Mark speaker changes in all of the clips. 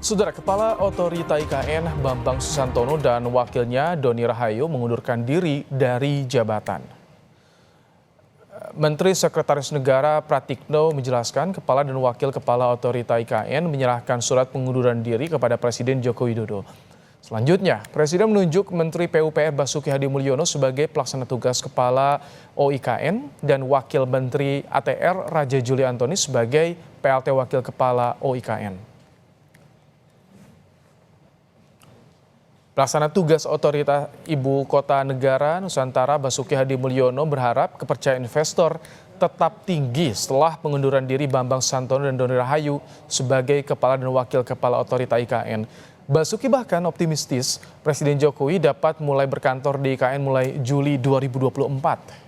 Speaker 1: Saudara Kepala Otorita IKN Bambang Susantono dan wakilnya Doni Rahayu mengundurkan diri dari jabatan. Menteri Sekretaris Negara Pratikno menjelaskan Kepala dan Wakil Kepala Otorita IKN menyerahkan surat pengunduran diri kepada Presiden Joko Widodo. Selanjutnya, Presiden menunjuk Menteri PUPR Basuki Hadi Mulyono sebagai pelaksana tugas Kepala OIKN dan Wakil Menteri ATR Raja Juli Antoni sebagai PLT Wakil Kepala OIKN. Pelaksana tugas Otorita Ibu Kota Negara Nusantara Basuki Hadi Mulyono berharap kepercayaan investor tetap tinggi setelah pengunduran diri Bambang Susantono dan Doni Rahayu sebagai Kepala dan Wakil Kepala Otorita IKN. Basuki bahkan optimistis Presiden Jokowi dapat mulai berkantor di IKN mulai Juli 2024.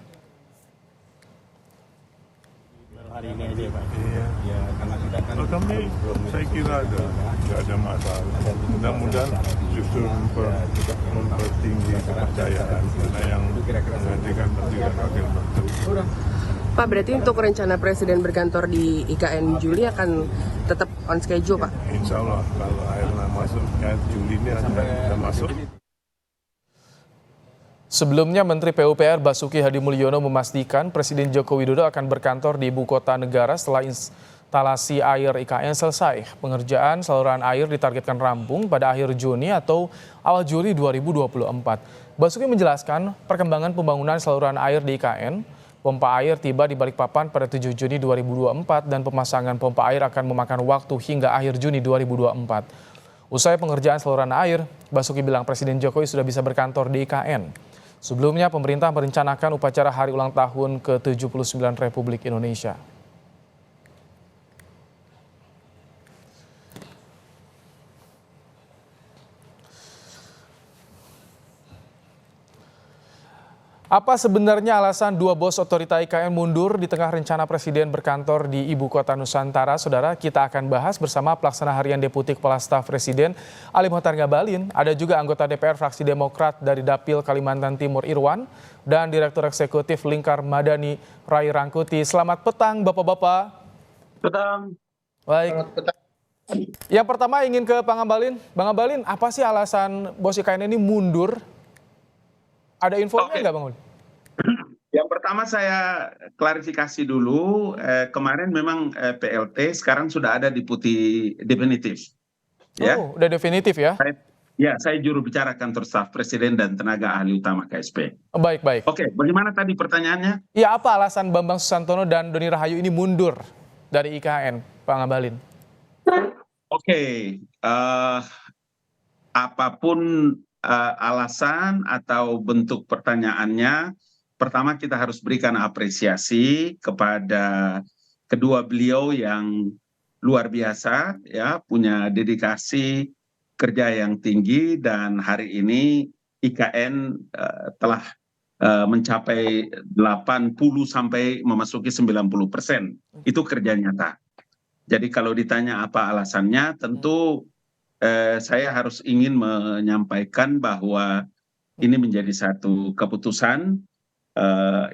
Speaker 2: Hari ini aja Pak.
Speaker 3: Iya.
Speaker 2: Ya, karena kita kan
Speaker 3: Kalau kami, saya kira nggak ada masalah. Mudah-mudahan justru mempertinggi kepercayaan karena yang menggantikan menteri dan wakil menteri.
Speaker 4: Pak, berarti untuk rencana Presiden berkantor di IKN Juli akan tetap on schedule, Pak?
Speaker 3: Insya Allah kalau akhirnya masuk, Juli ini ada masuk.
Speaker 1: Sebelumnya Menteri PUPR Basuki Hadi Mulyono memastikan Presiden Joko Widodo akan berkantor di Ibu Kota Negara setelah instalasi air IKN selesai. Pengerjaan saluran air ditargetkan rampung pada akhir Juni atau awal Juli 2024. Basuki menjelaskan perkembangan pembangunan saluran air di IKN. Pompa air tiba di Balikpapan pada 7 Juni 2024 dan pemasangan pompa air akan memakan waktu hingga akhir Juni 2024. Usai pengerjaan saluran air, Basuki bilang Presiden Jokowi sudah bisa berkantor di IKN. Sebelumnya, pemerintah merencanakan upacara hari ulang tahun ke-79 Republik Indonesia. Apa sebenarnya alasan dua bos Otorita IKN mundur di tengah rencana Presiden berkantor di Ibu Kota Nusantara? Saudara, kita akan bahas bersama Pelaksana Harian Deputi Kepala Staf Presiden Ali Mokhtar Ngabalin. Ada juga anggota DPR fraksi Demokrat dari Dapil Kalimantan Timur Irwan dan Direktur Eksekutif Lingkar Madani Rai Rangkuti. Selamat petang Bapak-Bapak.
Speaker 2: petang.
Speaker 1: Baik. Yang pertama ingin ke Bang Ngabalin. Bang Ngabalin, apa sih alasan bos IKN ini mundur? Ada infonya nggak Bang Ngabalin?
Speaker 5: Yang pertama saya klarifikasi dulu, kemarin memang PLT sekarang sudah ada di putih definitif. Ya.
Speaker 1: Oh, udah definitif ya?
Speaker 5: Saya juru bicara kantor staf presiden dan tenaga ahli utama KSP.
Speaker 1: Baik.
Speaker 5: Oke, bagaimana tadi pertanyaannya?
Speaker 1: Ya, apa alasan Bambang Susantono dan Doni Rahayu ini mundur dari IKN, Pak Ngabalin?
Speaker 5: Oke, apapun alasan atau bentuk pertanyaannya, pertama kita harus berikan apresiasi kepada kedua beliau yang luar biasa, ya, punya dedikasi kerja yang tinggi dan hari ini IKN telah mencapai 80 sampai memasuki 90%. Itu kerja nyata. Jadi kalau ditanya apa alasannya, tentu saya harus ingin menyampaikan bahwa ini menjadi satu keputusan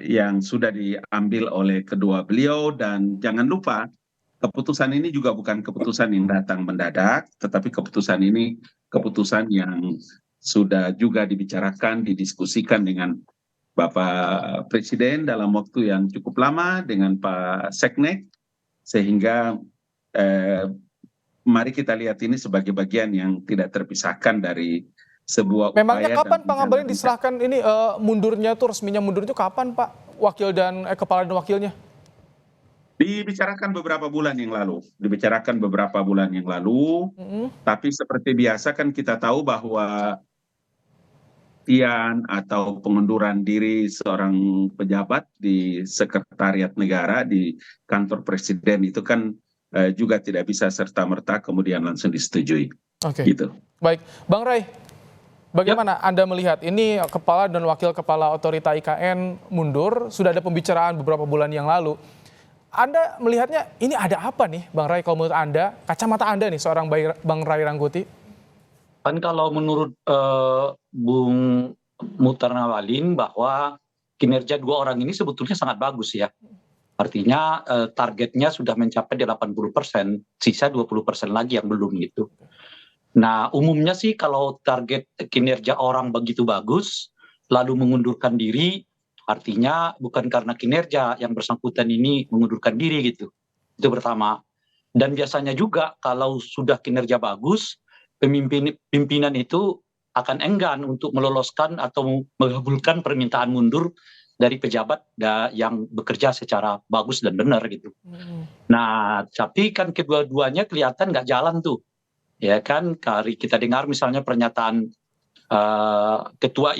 Speaker 5: yang sudah diambil oleh kedua beliau dan jangan lupa keputusan ini juga bukan keputusan yang datang mendadak, tetapi keputusan ini keputusan yang sudah juga dibicarakan, didiskusikan dengan Bapak Presiden dalam waktu yang cukup lama dengan Pak Seknek, sehingga mari kita lihat ini sebagai bagian yang tidak terpisahkan dari sebuah upaya.
Speaker 1: Memangnya kapan Pak Ngabalin diserahkan ini mundurnya tuh, resminya mundur itu kapan Pak? Wakil dan kepala dan wakilnya?
Speaker 5: Dibicarakan beberapa bulan yang lalu. Tapi seperti biasa kan kita tahu bahwa atau pengunduran diri seorang pejabat di sekretariat negara di kantor presiden itu kan juga tidak bisa serta-merta kemudian langsung disetujui.
Speaker 1: Oke.
Speaker 5: Gitu.
Speaker 1: Baik, Bang Rai, bagaimana Anda melihat ini kepala dan wakil kepala Otorita IKN mundur, sudah ada pembicaraan beberapa bulan yang lalu. Anda melihatnya ini ada apa nih Bang Rai, kalau menurut Anda, kacamata Anda nih seorang Bang Rai Rangkuti?
Speaker 2: Kan kalau menurut Bung Mokhtar Ngabalin bahwa kinerja dua orang ini sebetulnya sangat bagus ya. Artinya targetnya sudah mencapai 80%, sisa 20% lagi yang belum gitu. Nah, umumnya sih kalau target kinerja orang begitu bagus, lalu mengundurkan diri, artinya bukan karena kinerja yang bersangkutan ini mengundurkan diri gitu. Itu pertama. Dan biasanya juga kalau sudah kinerja bagus, pimpinan itu akan enggan untuk meloloskan atau mengabulkan permintaan mundur dari pejabat yang bekerja secara bagus dan benar gitu. Nah, tapi kan kedua-duanya kelihatan nggak jalan tuh. Ya kan, kita dengar misalnya pernyataan Ketua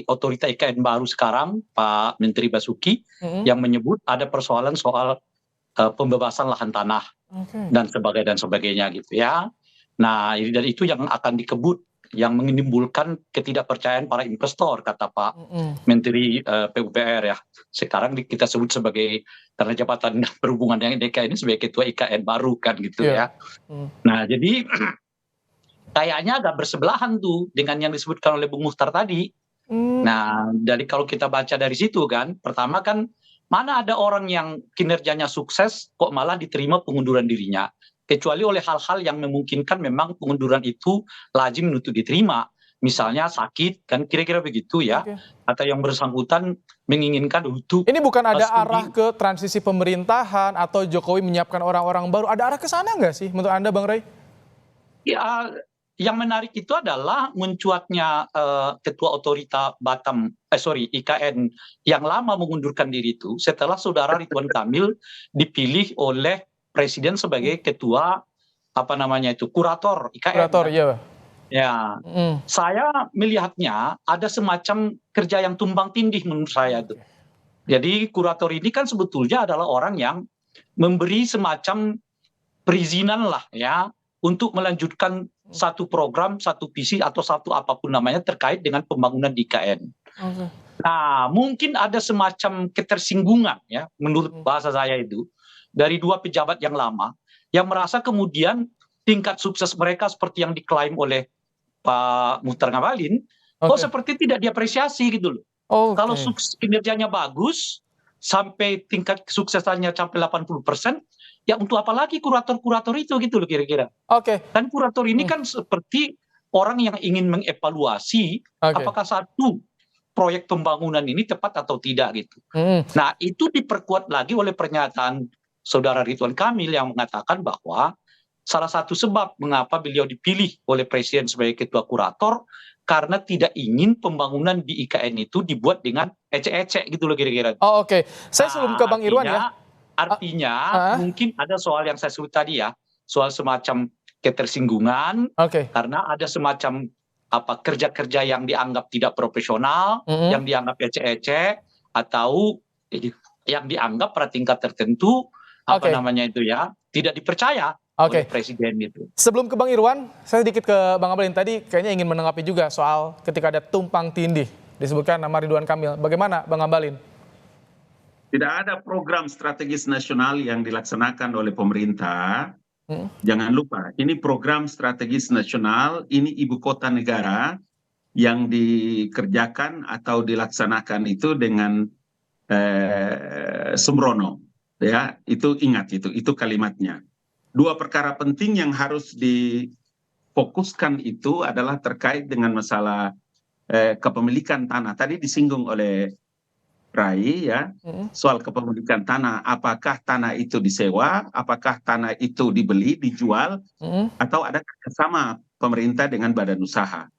Speaker 2: Otorita IKN baru sekarang, Pak Menteri Basuki, yang menyebut ada persoalan soal pembebasan lahan tanah dan sebagainya gitu ya. Nah, dan itu yang akan dikebut, yang menimbulkan ketidakpercayaan para investor, kata Pak Menteri PUPR ya. Sekarang kita sebut sebagai, karena jabatan berhubungan dengan DKI ini sebagai Ketua IKN baru kan gitu ya. Nah, jadi kayaknya agak bersebelahan tuh dengan yang disebutkan oleh Bung Muhtar tadi. Nah, dari kalau kita baca dari situ kan, pertama kan mana ada orang yang kinerjanya sukses kok malah diterima pengunduran dirinya. Kecuali oleh hal-hal yang memungkinkan memang pengunduran itu lazim untuk diterima. Misalnya sakit, kan kira-kira begitu ya. Atau yang bersangkutan menginginkan untuk...
Speaker 1: Ini bukan ada arah ke transisi pemerintahan atau Jokowi menyiapkan orang-orang baru. Ada arah ke sana nggak sih menurut Anda, Bang Ray?
Speaker 2: Ya, yang menarik itu adalah mencuatnya Ketua Otorita IKN yang lama mengundurkan diri itu setelah Saudara Ridwan Kamil dipilih oleh Presiden sebagai Ketua Kurator IKN.
Speaker 1: Kurator, iya.
Speaker 2: Ya, saya melihatnya ada semacam kerja yang tumbang tindih menurut saya itu. Jadi kurator ini kan sebetulnya adalah orang yang memberi semacam perizinan lah ya untuk melanjutkan satu program, satu visi atau satu apapun namanya terkait dengan pembangunan di IKN. Nah, mungkin ada semacam ketersinggungan ya menurut bahasa saya itu dari dua pejabat yang lama yang merasa kemudian tingkat sukses mereka seperti yang diklaim oleh Pak Muhtar Ngabalin kok seperti tidak diapresiasi gitu loh. Kalau kinerjanya bagus sampai tingkat kesuksesannya sampai 80%, ya untuk apa lagi kurator-kurator itu gitu loh kira-kira. Kan kurator ini kan seperti orang yang ingin mengevaluasi apakah satu proyek pembangunan ini tepat atau tidak gitu. Nah, itu diperkuat lagi oleh pernyataan Saudara Ridwan Kamil yang mengatakan bahwa salah satu sebab mengapa beliau dipilih oleh Presiden sebagai ketua kurator karena tidak ingin pembangunan di IKN itu dibuat dengan ecek-ecek gitu loh kira-kira.
Speaker 1: Saya sebelum ke Bang Irwan ya.
Speaker 2: Artinya mungkin ada soal yang saya sebut tadi ya, soal semacam ketersinggungan karena ada semacam kerja-kerja yang dianggap tidak profesional, yang dianggap ecek-ecek atau yang dianggap pada tingkat tertentu tidak dipercaya oleh Presiden gitu.
Speaker 1: Sebelum ke Bang Irwan, saya sedikit ke Bang Ngabalin. Tadi kayaknya ingin menanggapi juga soal ketika ada tumpang tindih disebutkan nama Ridwan Kamil. Bagaimana Bang Ngabalin?
Speaker 5: Tidak ada program strategis nasional yang dilaksanakan oleh pemerintah. Jangan lupa, ini program strategis nasional, ini ibu kota negara yang dikerjakan atau dilaksanakan itu dengan sembrono. Ya, itu ingat itu kalimatnya. Dua perkara penting yang harus difokuskan itu adalah terkait dengan masalah kepemilikan tanah. Tadi disinggung oleh Rai ya, soal kepemilikan tanah. Apakah tanah itu disewa, apakah tanah itu dibeli, dijual, atau ada kerjasama pemerintah dengan badan usaha.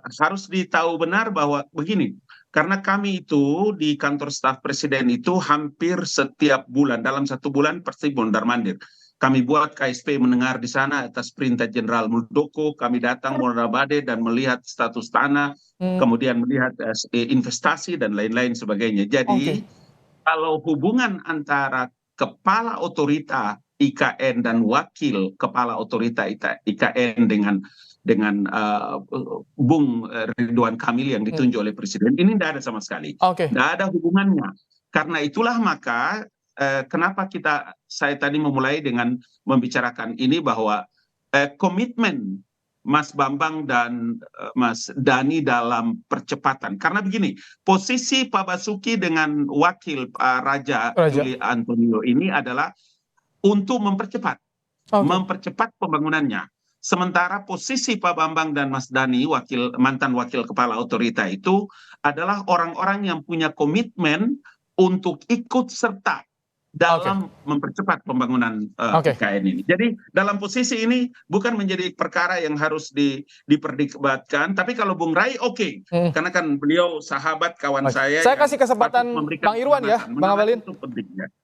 Speaker 5: Harus ditahu benar bahwa begini, karena kami itu di kantor staf presiden itu hampir setiap bulan, dalam satu bulan pasti mondar-mandir. Kami buat KSP mendengar di sana atas perintah Jenderal Muldoko, kami datang mondar-mandir dan melihat status tanah, kemudian melihat investasi dan lain-lain sebagainya. Jadi kalau hubungan antara kepala otorita IKN dan wakil kepala otorita IKN dengan Bung Ridwan Kamil yang ditunjuk oleh Presiden, ini tidak ada sama sekali. Tidak ada hubungannya. Karena itulah maka kenapa saya tadi memulai dengan membicarakan ini bahwa komitmen Mas Bambang dan Mas Dhani dalam percepatan. Karena begini, posisi Pak Basuki dengan wakil Pak Raja Juli Antonio ini adalah untuk mempercepat pembangunannya. Sementara posisi Pak Bambang dan Mas Dhani, mantan wakil kepala otorita itu adalah orang-orang yang punya komitmen untuk ikut serta dalam mempercepat pembangunan IKN ini. Jadi dalam posisi ini bukan menjadi perkara yang harus diperdebatkan, tapi kalau Bung Rai karena kan beliau sahabat kawan saya.
Speaker 1: Saya kasih kesempatan Bang Irwan ya, Bang Abalin.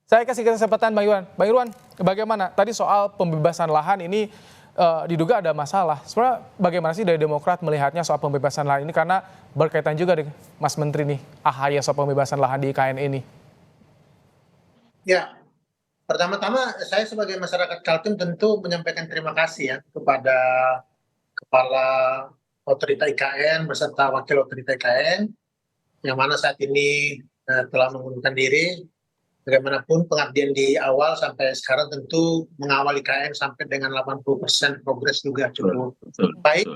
Speaker 1: Saya kasih kesempatan Bang Irwan. Bang Irwan, bagaimana tadi soal pembebasan lahan ini diduga ada masalah. Sebenarnya bagaimana sih dari Demokrat melihatnya soal pembebasan lahan ini, karena berkaitan juga dengan Mas Menteri nih, AHY soal pembebasan lahan di IKN ini.
Speaker 6: Ya, pertama-tama saya sebagai masyarakat Kaltim tentu menyampaikan terima kasih ya kepada Kepala Otorita IKN beserta Wakil Otorita IKN yang mana saat ini telah mengundurkan diri. Bagaimanapun pengabdian di awal sampai sekarang tentu mengawal IKN sampai dengan 80% progres juga cukup baik.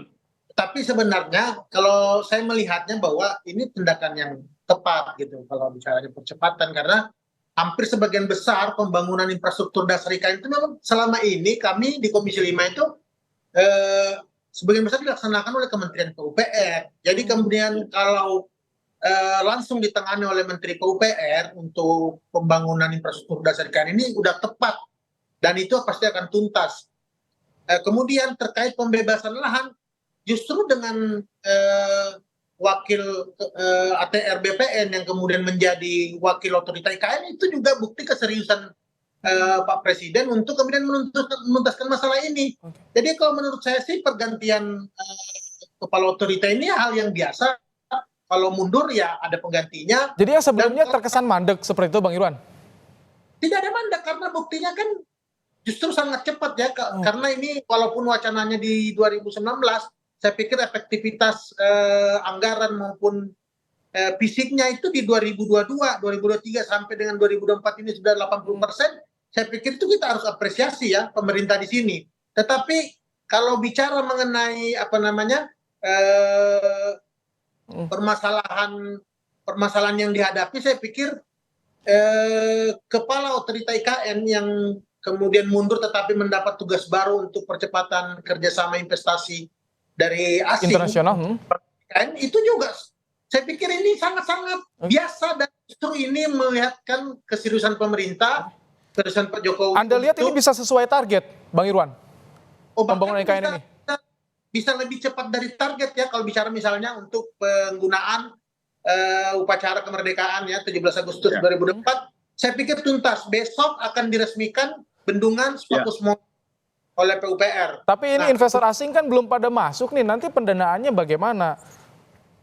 Speaker 6: Tapi sebenarnya kalau saya melihatnya bahwa ini tindakan yang tepat gitu kalau bicaranya percepatan, karena hampir sebagian besar pembangunan infrastruktur dasar IKN itu memang selama ini kami di Komisi 5 itu sebagian besar dilaksanakan oleh Kementerian PUPR. Jadi kemudian kalau langsung ditangani oleh Menteri PUPR untuk pembangunan infrastruktur dasar IKN ini udah tepat dan itu pasti akan tuntas. Kemudian terkait pembebasan lahan, justru dengan wakil ATR BPN yang kemudian menjadi wakil otorita IKN itu juga bukti keseriusan Pak Presiden untuk kemudian menuntaskan masalah ini. Jadi kalau menurut saya sih pergantian kepala otorita ini hal yang biasa. Kalau mundur ya ada penggantinya.
Speaker 1: Jadi yang sebelumnya terkesan mandek seperti itu Bang Irwan?
Speaker 6: Tidak ada mandek karena buktinya kan justru sangat cepat ya. Karena ini walaupun wacananya di 2019, saya pikir efektivitas anggaran maupun fisiknya itu di 2022, 2023 sampai dengan 2024 ini sudah 80%. Saya pikir itu kita harus apresiasi ya pemerintah di sini. Tetapi kalau bicara mengenai permasalahan yang dihadapi, saya pikir kepala otorita IKN yang kemudian mundur tetapi mendapat tugas baru untuk percepatan kerjasama investasi dari asing
Speaker 1: internasional
Speaker 6: IKN itu juga saya pikir ini sangat-sangat biasa dan justru ini melihatkan keseriusan pemerintah, keseriusan Pak Jokowi.
Speaker 1: Anda lihat ini bisa sesuai target Bang Irwan pembangunan IKN ini?
Speaker 6: Bisa lebih cepat dari target ya kalau bicara misalnya untuk penggunaan upacara kemerdekaan ya 17 Agustus 2004, saya pikir tuntas. Besok akan diresmikan bendungan Spapus oleh PUPR.
Speaker 1: Tapi ini investor asing kan belum pada masuk nih, nanti pendanaannya bagaimana?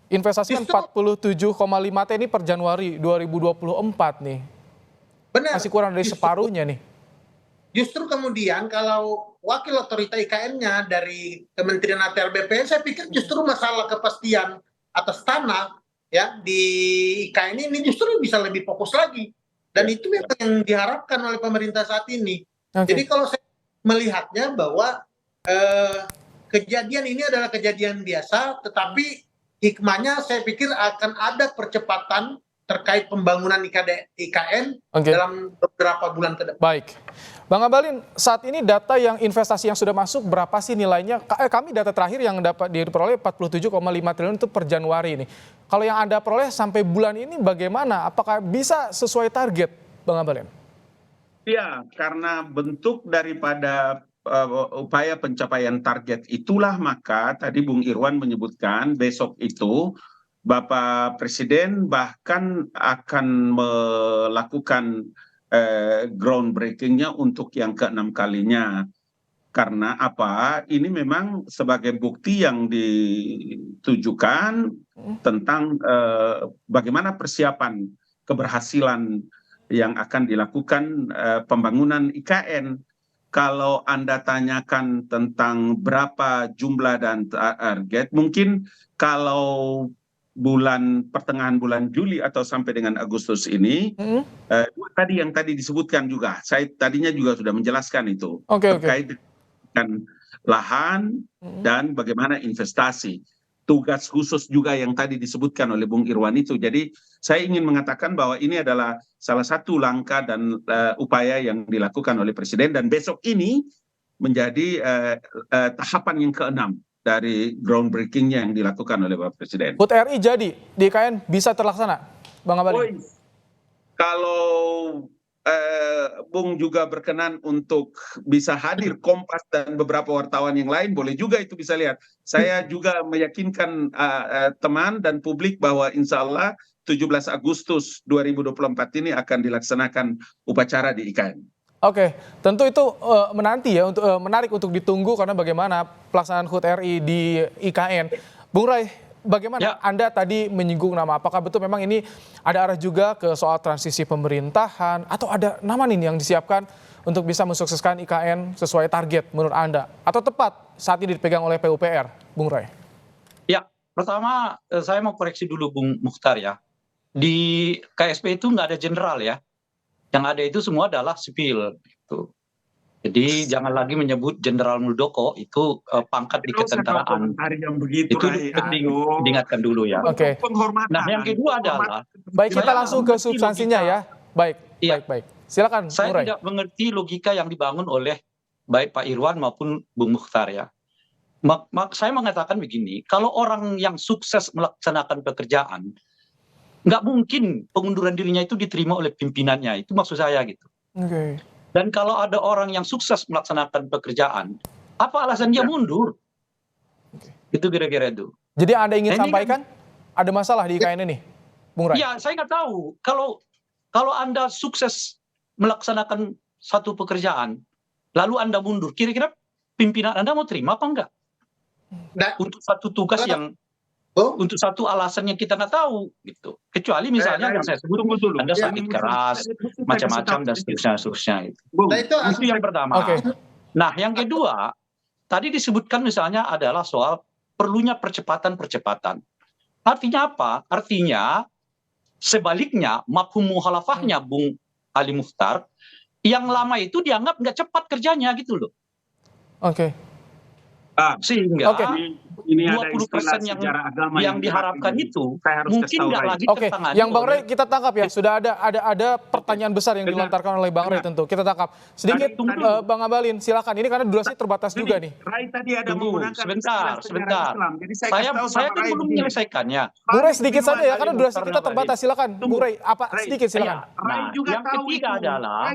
Speaker 1: Investasi kan 47,5 T ini per Januari 2024 nih.
Speaker 6: Benar.
Speaker 1: Masih kurang dari separuhnya nih.
Speaker 6: Justru kemudian kalau wakil otorita IKN-nya dari Kementerian ATR BPN, saya pikir justru masalah kepastian atas tanah ya di IKN ini justru bisa lebih fokus lagi. Dan itu memang yang diharapkan oleh pemerintah saat ini. Jadi kalau saya melihatnya bahwa kejadian ini adalah kejadian biasa, tetapi hikmahnya saya pikir akan ada percepatan terkait pembangunan IKN dalam beberapa bulan ke depan.
Speaker 1: Baik. Bang Abalin, saat ini data yang investasi yang sudah masuk berapa sih nilainya? Kami data terakhir yang dapat diperoleh 47,5 triliun itu per Januari ini. Kalau yang Anda peroleh sampai bulan ini bagaimana? Apakah bisa sesuai target, Bang Abalin?
Speaker 5: Ya, karena bentuk daripada upaya pencapaian target itulah maka tadi Bung Irwan menyebutkan besok itu Bapak Presiden bahkan akan melakukan groundbreaking-nya untuk yang ke-6 kalinya. Karena apa? Ini memang sebagai bukti yang ditujukan tentang bagaimana persiapan keberhasilan yang akan dilakukan pembangunan IKN. Kalau Anda tanyakan tentang berapa jumlah dan target, mungkin kalau pertengahan bulan Juli atau sampai dengan Agustus ini, tadi yang tadi disebutkan juga, saya tadinya juga sudah menjelaskan itu terkait dengan lahan dan bagaimana investasi. Tugas khusus juga yang tadi disebutkan oleh Bung Irwan itu. Jadi saya ingin mengatakan bahwa ini adalah salah satu langkah dan upaya yang dilakukan oleh Presiden dan besok ini menjadi tahapan yang keenam dari groundbreaking-nya yang dilakukan oleh Bapak Presiden.
Speaker 1: HUT RI jadi di IKN bisa terlaksana, Bang Abalin?
Speaker 5: Kalau Bung juga berkenan untuk bisa hadir, Kompas dan beberapa wartawan yang lain, boleh juga itu bisa lihat. Saya juga meyakinkan teman dan publik bahwa insya Allah 17 Agustus 2024 ini akan dilaksanakan upacara di IKN.
Speaker 1: Oke, tentu itu menanti ya, menarik untuk ditunggu karena bagaimana pelaksanaan HUT RI di IKN. Bung Ray, bagaimana Anda tadi menyinggung nama, apakah betul memang ini ada arah juga ke soal transisi pemerintahan atau ada nama nih yang disiapkan untuk bisa mensukseskan IKN sesuai target menurut Anda? Atau tepat saat ini dipegang oleh PUPR, Bung Ray?
Speaker 2: Ya, pertama saya mau koreksi dulu Bung Mukhtar ya. Di KSP itu nggak ada jenderal ya. Yang ada itu semua adalah sipil. Gitu. Jadi jangan lagi menyebut Jenderal Muldoko itu pangkat di ketentaraan. Itu penting diingatkan dulu ya.
Speaker 1: Oke.
Speaker 2: Nah yang kedua adalah,
Speaker 1: baik, kita langsung ke substansinya ya. Baik. Silakan.
Speaker 2: Saya tidak mengerti logika yang dibangun oleh baik Pak Irwan maupun Bung Mukhtar ya. Saya mengatakan begini, kalau orang yang sukses melaksanakan pekerjaan, nggak mungkin pengunduran dirinya itu diterima oleh pimpinannya, itu maksud saya gitu.
Speaker 1: Oke.
Speaker 2: Dan kalau ada orang yang sukses melaksanakan pekerjaan, apa alasan dia mundur? Itu kira-kira itu.
Speaker 1: Jadi Anda ingin sampaikan ada masalah di IKN ini, Bung Ray?
Speaker 2: Iya, saya nggak tahu. Kalau Anda sukses melaksanakan satu pekerjaan, lalu Anda mundur, kira-kira pimpinan Anda mau terima apa enggak? Untuk satu tugas yang untuk satu alasan yang kita nggak tahu gitu. Kecuali misalnya yang saya sebut Anda sakit keras, macam-macam dan seterusnya gitu. Itu yang pertama. Nah, yang kedua, tadi disebutkan misalnya adalah soal perlunya percepatan. Artinya apa? Artinya sebaliknya mafhum mukhalafahnya Bung Ali Mukhtar, yang lama itu dianggap nggak cepat kerjanya gitu loh. Sehingga 20% yang diharapkan itu mungkin nggak lagi tertangani.
Speaker 1: Yang Bang Ray kita tangkap ya, sudah ada pertanyaan besar yang dilontarkan oleh Bang Ray tentu. Kita tangkap. Sedikit Bang Abalin, silakan. Ini karena durasi terbatas juga nih.
Speaker 5: Ray tadi ada menggunakan
Speaker 2: sebentar.
Speaker 5: Jadi
Speaker 2: saya kan belum menyelesaikannya.
Speaker 1: Bung Ray sedikit saja ya, karena durasi kita terbatas. Silakan, Bung Ray. Sedikit silakan.
Speaker 2: Nah, yang ketiga adalah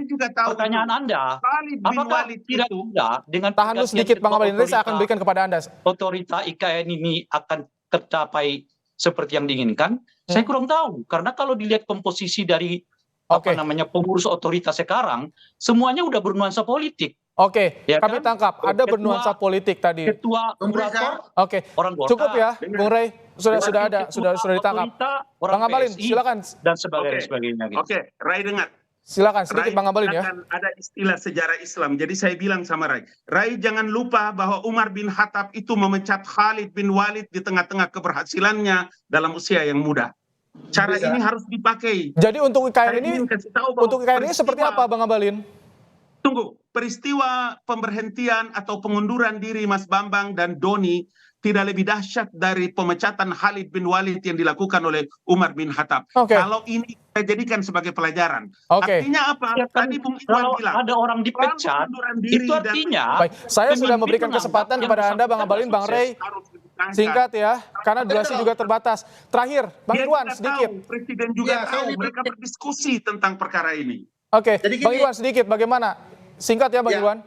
Speaker 2: pertanyaan Anda, apakah tidak juga dengan
Speaker 1: tahan dulu sedikit Bang Abalin, nanti saya akan berikan kepada Anda.
Speaker 2: Otorita IKN ini akan tercapai seperti yang diinginkan? Saya kurang tahu, karena kalau dilihat komposisi dari pengurus otorita sekarang, semuanya udah bernuansa politik. Ya
Speaker 1: kami
Speaker 2: kan?
Speaker 1: tangkap ada bernuansa politik tadi.
Speaker 2: Ketua kurator orang Golkar.
Speaker 1: Cukup ya, Bung Ray. Sudah ditangkap. Bang Abalin, silakan.
Speaker 2: Dan sebagainya.
Speaker 5: Gitu. Ray dengar.
Speaker 1: Silakan sedikit Bang Abalin ya.
Speaker 5: Ada istilah sejarah Islam. Jadi saya bilang sama Ray jangan lupa bahwa Umar bin Khattab itu memecat Khalid bin Walid di tengah-tengah keberhasilannya dalam usia yang muda. Cara ini harus dipakai.
Speaker 1: Jadi untuk IKN ini seperti apa Bang Abalin?
Speaker 5: Tunggu, peristiwa pemberhentian atau pengunduran diri Mas Bambang dan Doni tidak lebih dahsyat dari pemecatan Khalid bin Walid yang dilakukan oleh Umar bin Khattab. Kalau ini saya jadikan sebagai pelajaran. Artinya apa? Tadi Bung Iwan bilang.
Speaker 2: Ada orang dipecat, itu artinya.
Speaker 1: Baik, saya sudah memberikan kesempatan kepada Anda, Bang Abalin, Bang Ray. Singkat ya, karena durasi juga terbatas. Terakhir, Bang Irwan sedikit.
Speaker 5: Presiden juga tahu, mereka berdiskusi tentang perkara ini.
Speaker 1: Bang Irwan sedikit, bagaimana? Singkat ya, Bang Irwan.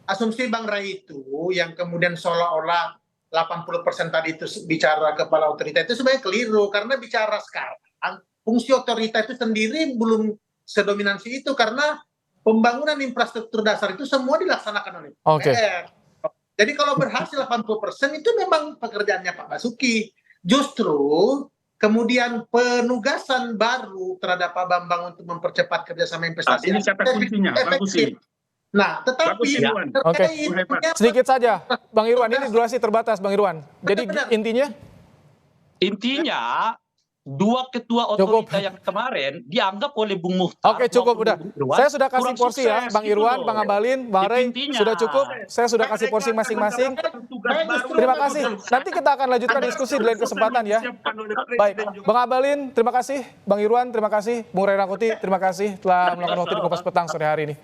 Speaker 6: Asumsi Bang Ray itu yang kemudian seolah-olah 80% tadi itu bicara kepala otorita itu sebenarnya keliru, karena bicara sekarang fungsi otorita itu sendiri belum sedominansi itu, karena pembangunan infrastruktur dasar itu semua dilaksanakan oleh DPR. Jadi kalau berhasil 80% itu memang pekerjaannya Pak Basuki. Justru kemudian penugasan baru terhadap Pak Bambang untuk mempercepat kerjasama investasi
Speaker 5: ini kata kuncinya,
Speaker 6: efektif. Nah, tetapi
Speaker 1: sedikit saja, Bang Irwan, ini durasi terbatas, Bang Irwan. Jadi
Speaker 2: intinya dua ketua otorita yang kemarin dianggap oleh Bung Mukhtar.
Speaker 1: Cukup udah. Saya sudah kasih porsi ya, Bang Irwan, Bang Abalin, Bang Ray, sudah cukup. Saya sudah kasih porsi masing-masing. Terima kasih. Nanti kita akan lanjutkan diskusi di lain kesempatan ya. Baik, Bang Abalin, terima kasih. Bang Irwan, terima kasih. Bung Ray Rangkuti, terima kasih telah melakukan waktu di Kompas Petang sore hari ini.